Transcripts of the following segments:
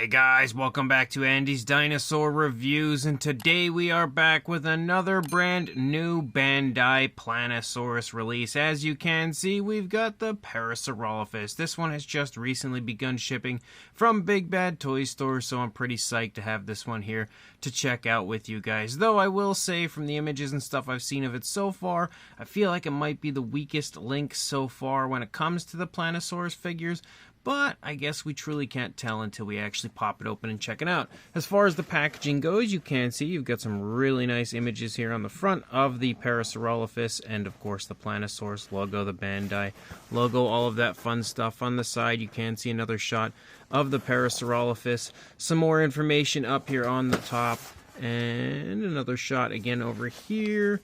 Hey guys, welcome back to Andy's Dinosaur Reviews, and today we are back with another brand new Bandai Plannosaurus release. As you can see, we've got the Parasaurolophus. This one has just recently begun shipping from Big Bad Toy Store, so I'm pretty psyched to have this one here to check out with you guys. Though I will say, from the images and stuff I've seen of it so far, I feel like it might be the weakest link so far when it comes to the Plannosaurus figures. But I guess we truly can't tell until we actually pop it open and check it out. As far as the packaging goes, you can see you've got some really nice images here on the front of the Parasaurolophus and, of course, the Plannosaurus logo, the Bandai logo, all of that fun stuff. On the side, you can see another shot of the Parasaurolophus. Some more information up here on the top, and another shot again over here.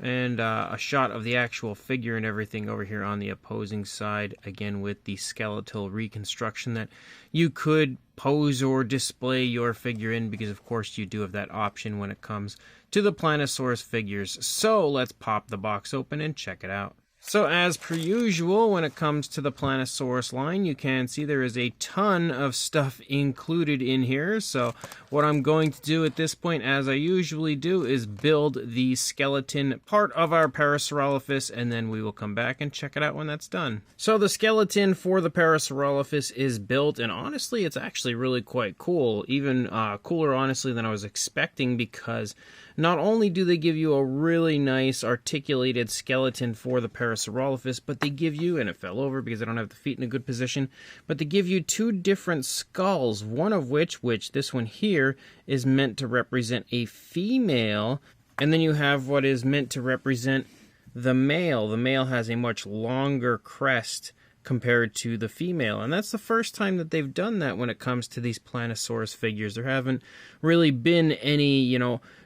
And a shot of the actual figure and everything over here on the opposing side, again with the skeletal reconstruction that you could pose or display your figure in, because of course you do have that option when it comes to the Plannosaurus figures. So let's pop the box open and check it out. So as per usual, when it comes to the Plannosaurus line, you can see there is a ton of stuff included in here. So what I'm going to do at this point, as I usually do, is build the skeleton part of our Parasaurolophus, and then we will come back and check it out when that's done. So the skeleton for the Parasaurolophus is built, and honestly, it's actually really quite cool. Even cooler, honestly, than I was expecting, because not only do they give you a really nice articulated skeleton for the Parasaurolophus, but they give you, and it fell over because I don't have the feet in a good position, but they give you two different skulls, one of which this one here, is meant to represent a female, and then you have what is meant to represent the male. The male has a much longer crest compared to the female, and that's the first time that they've done that when it comes to these Plannosaurus figures. There haven't really been any,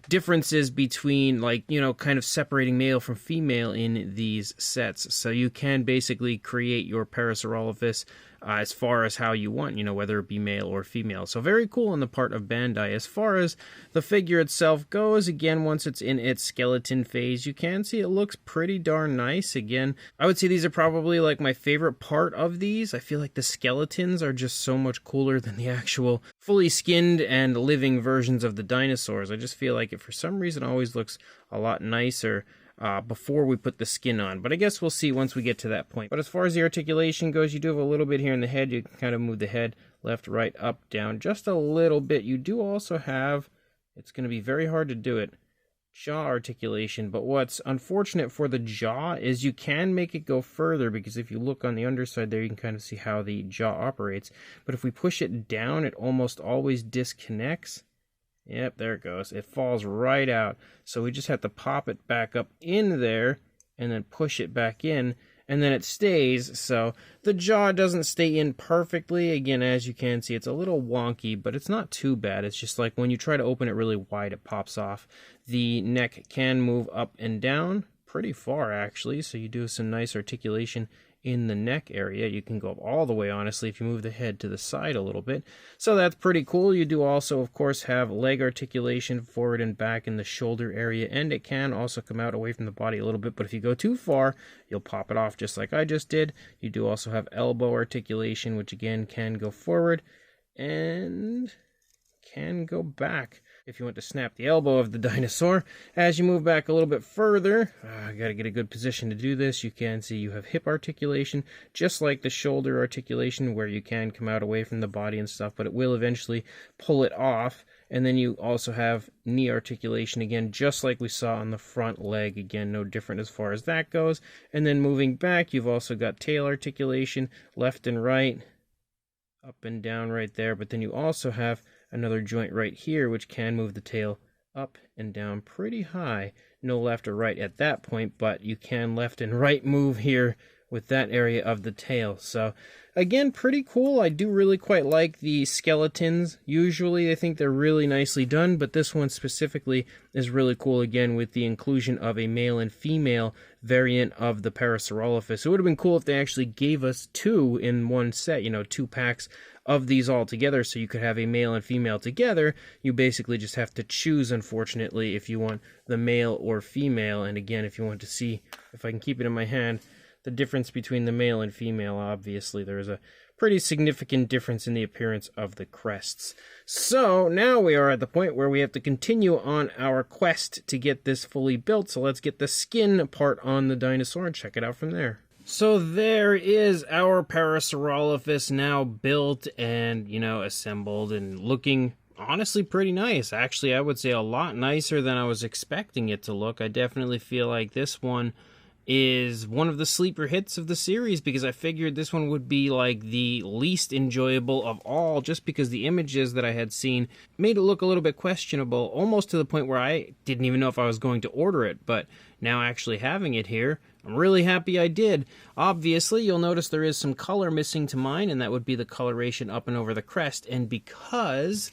differences between, kind of separating male from female in these sets. So you can basically create your Parasaurolophus as far as how you want, whether it be male or female. So very cool on the part of Bandai. As far as the figure itself goes, again, once it's in its skeleton phase, you can see it looks pretty darn nice. Again, I would say these are probably like my favorite part of these. I feel like the skeletons are just so much cooler than the actual fully skinned and living versions of the dinosaurs. I just feel like it, for some reason, always looks a lot nicer before we put the skin on, but I guess we'll see once we get to that point. But as far as the articulation goes, you do have a little bit here in the head. You can kind of move the head left, right, up, down, just a little bit. You do also have, it's going to be very hard to do it, jaw articulation, but what's unfortunate for the jaw is you can make it go further, because if you look on the underside there, you can kind of see how the jaw operates. But if we push it down, it almost always disconnects. Yep, there it goes. It falls right out. So we just have to pop it back up in there and then push it back in, and then it stays. So the jaw doesn't stay in perfectly. Again, as you can see, it's a little wonky, but it's not too bad. It's just like when you try to open it really wide, it pops off. The neck can move up and down pretty far, actually, so you do some nice articulation in the neck area. You can go up all the way, honestly, if you move the head to the side a little bit. So that's pretty cool. You do also, of course, have leg articulation forward and back in the shoulder area, and it can also come out away from the body a little bit, but if you go too far, you'll pop it off just like I just did. You do also have elbow articulation, which again can go forward and can go back if you want to snap the elbow of the dinosaur. As you move back a little bit further, I gotta get a good position to do this. You can see you have hip articulation, just like the shoulder articulation, where you can come out away from the body and stuff, but it will eventually pull it off. And then you also have knee articulation, again, just like we saw on the front leg. Again, no different as far as that goes. And then moving back, you've also got tail articulation, left and right, up and down right there. But then you also have another joint right here, which can move the tail up and down pretty high. No left or right at that point, but you can left and right move here with that area of the tail. So again, pretty cool. I do really quite like the skeletons. Usually I think they're really nicely done, but this one specifically is really cool, again, with the inclusion of a male and female variant of the Parasaurolophus. It would have been cool if they actually gave us two in one set, two packs of these all together, so you could have a male and female together. You basically just have to choose, unfortunately, if you want the male or female. And again, if you want to see, if I can keep it in my hand, the difference between the male and female. Obviously, there's a pretty significant difference in the appearance of the crests. So now we are at the point where we have to continue on our quest to get this fully built. So let's get the skin part on the dinosaur and check it out from there. So there is our Parasaurolophus now built and, assembled and looking honestly pretty nice. Actually, I would say a lot nicer than I was expecting it to look. I definitely feel like this one is one of the sleeper hits of the series, because I figured this one would be like the least enjoyable of all, just because the images that I had seen made it look a little bit questionable, almost to the point where I didn't even know if I was going to order it. But now actually having it here, I'm really happy I did. Obviously, you'll notice there is some color missing to mine, and that would be the coloration up and over the crest. And because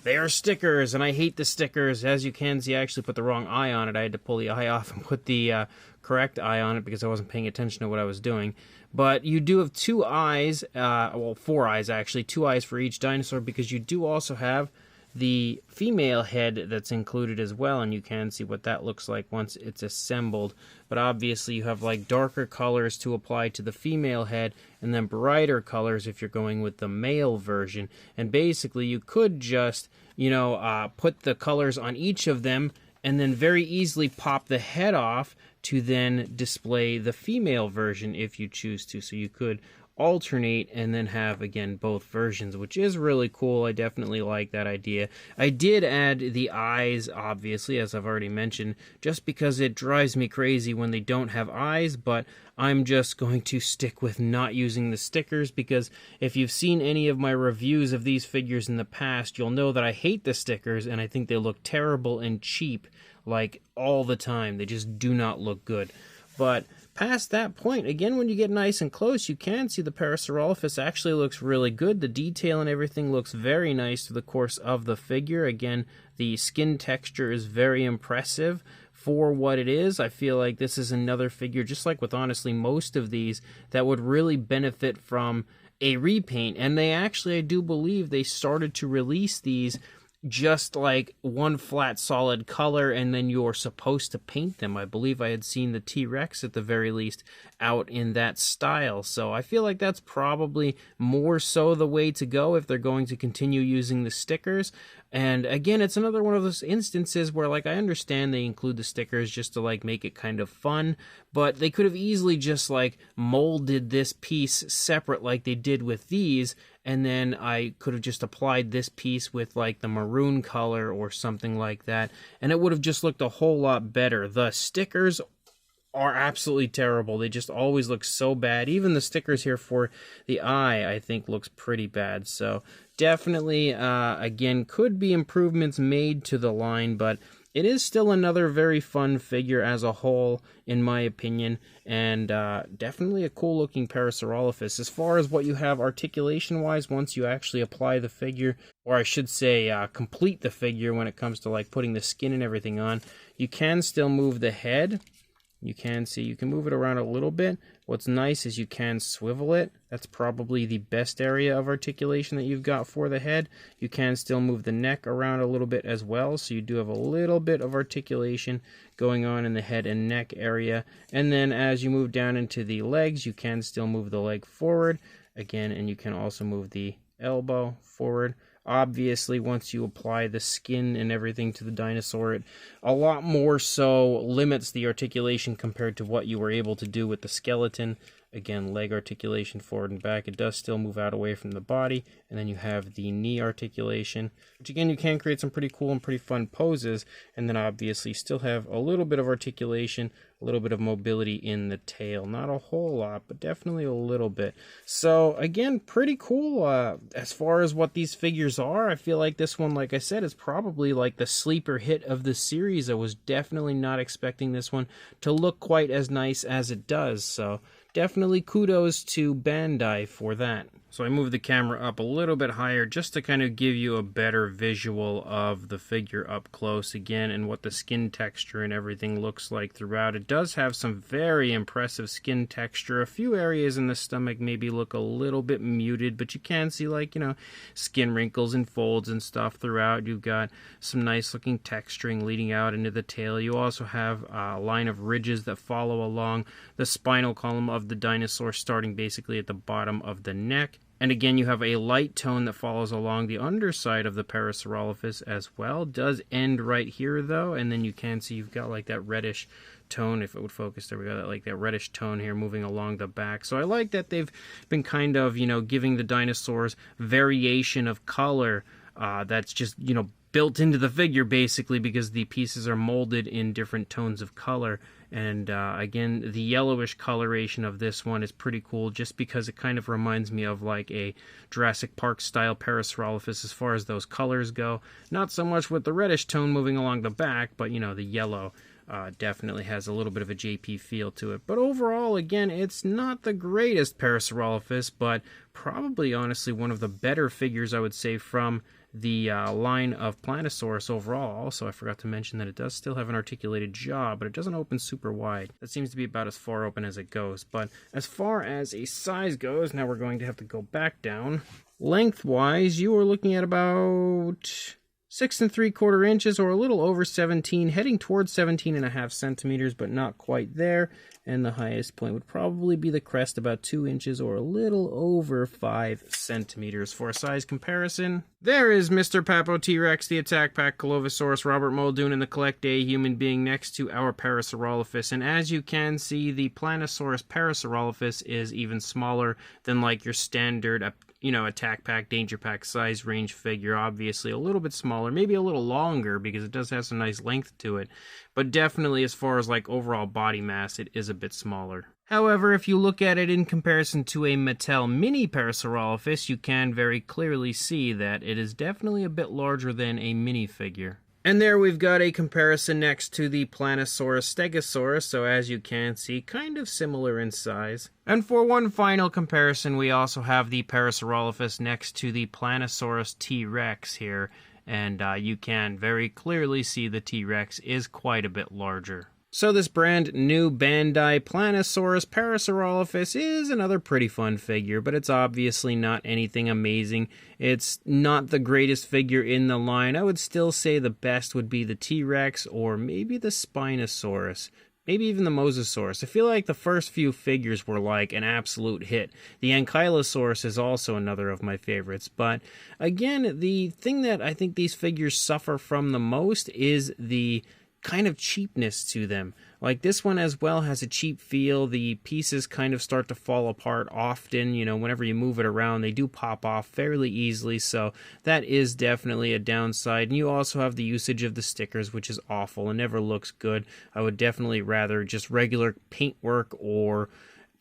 they are stickers, and I hate the stickers. As you can see, I actually put the wrong eye on it. I had to pull the eye off and put the correct eye on it because I wasn't paying attention to what I was doing. But you do have 2 eyes, well, 4 eyes actually, 2 eyes for each dinosaur, because you do also have the female head that's included as well, and you can see what that looks like once it's assembled. But obviously you have like darker colors to apply to the female head, and then brighter colors if you're going with the male version. And basically you could just, put the colors on each of them and then very easily pop the head off to then display the female version if you choose to. So you could alternate and then have, again, both versions, which is really cool. I definitely like that idea. I did add the eyes, obviously, as I've already mentioned, just because it drives me crazy when they don't have eyes, but I'm just going to stick with not using the stickers, because if you've seen any of my reviews of these figures in the past, you'll know that I hate the stickers, and I think they look terrible and cheap, like, all the time. They just do not look good. But past that point, again, when you get nice and close, you can see the Parasaurolophus actually looks really good. The detail and everything looks very nice through the course of the figure. Again, the skin texture is very impressive for what it is. I feel like this is another figure, just like with honestly most of these, that would really benefit from a repaint. And they actually, I do believe, they started to release these just like one flat solid color, and then you're supposed to paint them. I believe I had seen the T-Rex at the very least out in that style, so I feel like that's probably more so the way to go if they're going to continue using the stickers. And again, it's another one of those instances where, like, I understand they include the stickers just to like make it kind of fun, but they could have easily just like molded this piece separate like they did with these, and then I could have just applied this piece with like the maroon color or something like that, and it would have just looked a whole lot better. The stickers are absolutely terrible. They just always look so bad. Even the stickers here for the eye, I think, looks pretty bad. So definitely, again, could be improvements made to the line, but it is still another very fun figure as a whole, in my opinion, and definitely a cool-looking Parasaurolophus. As far as what you have articulation-wise, once you actually apply the figure, or I should say complete the figure when it comes to like putting the skin and everything on, you can still move the head. You can see you can move it around a little bit. What's nice is you can swivel it. That's probably the best area of articulation that you've got for the head. You can still move the neck around a little bit as well, so you do have a little bit of articulation going on in the head and neck area. And then as you move down into the legs, you can still move the leg forward again, and you can also move the elbow forward. Obviously, once you apply the skin and everything to the dinosaur, it a lot more so limits the articulation compared to what you were able to do with the skeleton. Again, leg articulation forward and back. It does still move out away from the body. And then you have the knee articulation, which again, you can create some pretty cool and pretty fun poses. And then obviously still have a little bit of articulation, a little bit of mobility in the tail. Not a whole lot, but definitely a little bit. So again, pretty cool. As far as what these figures are, I feel like this one, like I said, is probably like the sleeper hit of the series. I was definitely not expecting this one to look quite as nice as it does. So definitely kudos to Bandai for that. So I moved the camera up a little bit higher just to kind of give you a better visual of the figure up close again and what the skin texture and everything looks like throughout. It does have some very impressive skin texture. A few areas in the stomach maybe look a little bit muted, but you can see, like, you know, skin wrinkles and folds and stuff throughout. You've got some nice looking texturing leading out into the tail. You also have a line of ridges that follow along the spinal column of the dinosaur, starting basically at the bottom of the neck. And again, you have a light tone that follows along the underside of the Parasaurolophus as well. Does end right here though, and then you can see you've got like that reddish tone. If it would focus, there we go, like that reddish tone here moving along the back. So I like that they've been kind of, you know, giving the dinosaurs variation of color that's just, you know, built into the figure basically, because the pieces are molded in different tones of color. And again, the yellowish coloration of this one is pretty cool, just because it kind of reminds me of like a Jurassic Park style Parasaurolophus as far as those colors go. Not so much with the reddish tone moving along the back, but you know, the yellow definitely has a little bit of a JP feel to it. But overall, again, it's not the greatest Parasaurolophus, but probably honestly one of the better figures, I would say, from the line of Plannosaurus overall. Also, I forgot to mention that it does still have an articulated jaw, but it doesn't open super wide. That seems to be about as far open as it goes. But as far as a size goes, now we're going to have to go back down. Lengthwise, you are looking at about 6 3/4 inches, or a little over 17, heading towards 17.5 centimeters, but not quite there. And the highest point would probably be the crest, about 2 inches or a little over 5 centimeters. For a size comparison, there is Mr. Papo T-Rex, the Attack Pack Colovosaurus, Robert Muldoon, and the Collect A human being next to our Parasaurolophus. And as you can see, the Plannosaurus Parasaurolophus is even smaller than like your standard, you know, Attack Pack, Danger Pack size range figure. Obviously a little bit smaller, maybe a little longer, because it does have some nice length to it. But definitely as far as like overall body mass, it is a bit smaller. However, if you look at it in comparison to a Mattel Mini Parasaurolophus, you can very clearly see that it is definitely a bit larger than a minifigure. And there we've got a comparison next to the Plannosaurus Stegosaurus, so as you can see, kind of similar in size. And for one final comparison, we also have the Parasaurolophus next to the Plannosaurus T-Rex here, and you can very clearly see the T-Rex is quite a bit larger. So this brand new Bandai Plannosaurus Parasaurolophus is another pretty fun figure, but it's obviously not anything amazing. It's not the greatest figure in the line. I would still say the best would be the T-Rex, or maybe the Spinosaurus. Maybe even the Mosasaurus. I feel like the first few figures were like an absolute hit. The Ankylosaurus is also another of my favorites. But again, the thing that I think these figures suffer from the most is the kind of cheapness to them. Like this one as well has a cheap feel. The pieces kind of start to fall apart often. You know, whenever you move it around, they do pop off fairly easily. So that is definitely a downside. And you also have the usage of the stickers, which is awful and never looks good. I would definitely rather just regular paintwork, or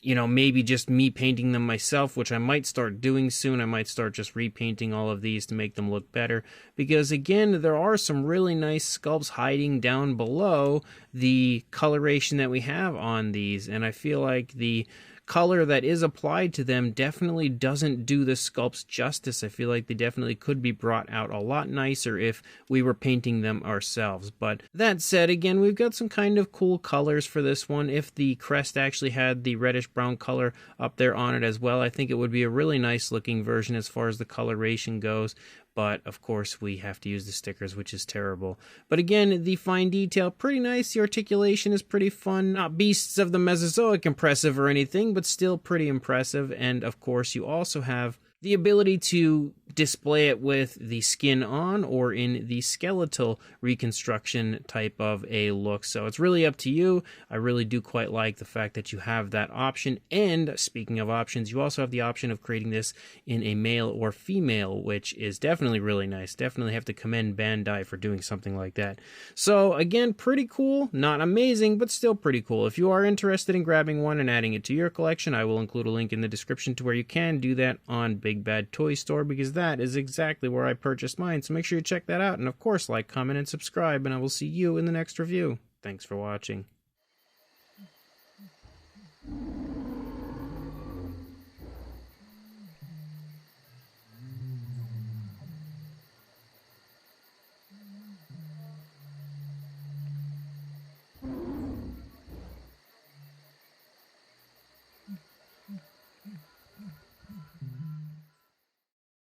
you know, maybe just me painting them myself, which I might start doing soon. I might start just repainting all of these to make them look better. Because again, there are some really nice sculpts hiding down below the coloration that we have on these. And I feel like the color that is applied to them definitely doesn't do the sculpts justice. I feel like they definitely could be brought out a lot nicer if we were painting them ourselves. But that said, again, we've got some kind of cool colors for this one. If the crest actually had the reddish brown color up there on it as well, I think it would be a really nice looking version as far as the coloration goes. But of course we have to use the stickers, which is terrible. But again, the fine detail, pretty nice. The articulation is pretty fun. Not beasts of the Mesozoic impressive or anything, but still pretty impressive. And of course you also have the ability to display it with the skin on or in the skeletal reconstruction type of a look. So it's really up to you. I really do quite like the fact that you have that option. And speaking of options, you also have the option of creating this in a male or female, which is definitely really nice. Definitely have to commend Bandai for doing something like that. So again, pretty cool. Not amazing, but still pretty cool. If you are interested in grabbing one and adding it to your collection, I will include a link in the description to where you can do that on Big Bad Toy Store, because that is exactly where I purchased mine. So make sure you check that out. And of course, like, comment, and subscribe. And I will see you in the next review. Thanks for watching.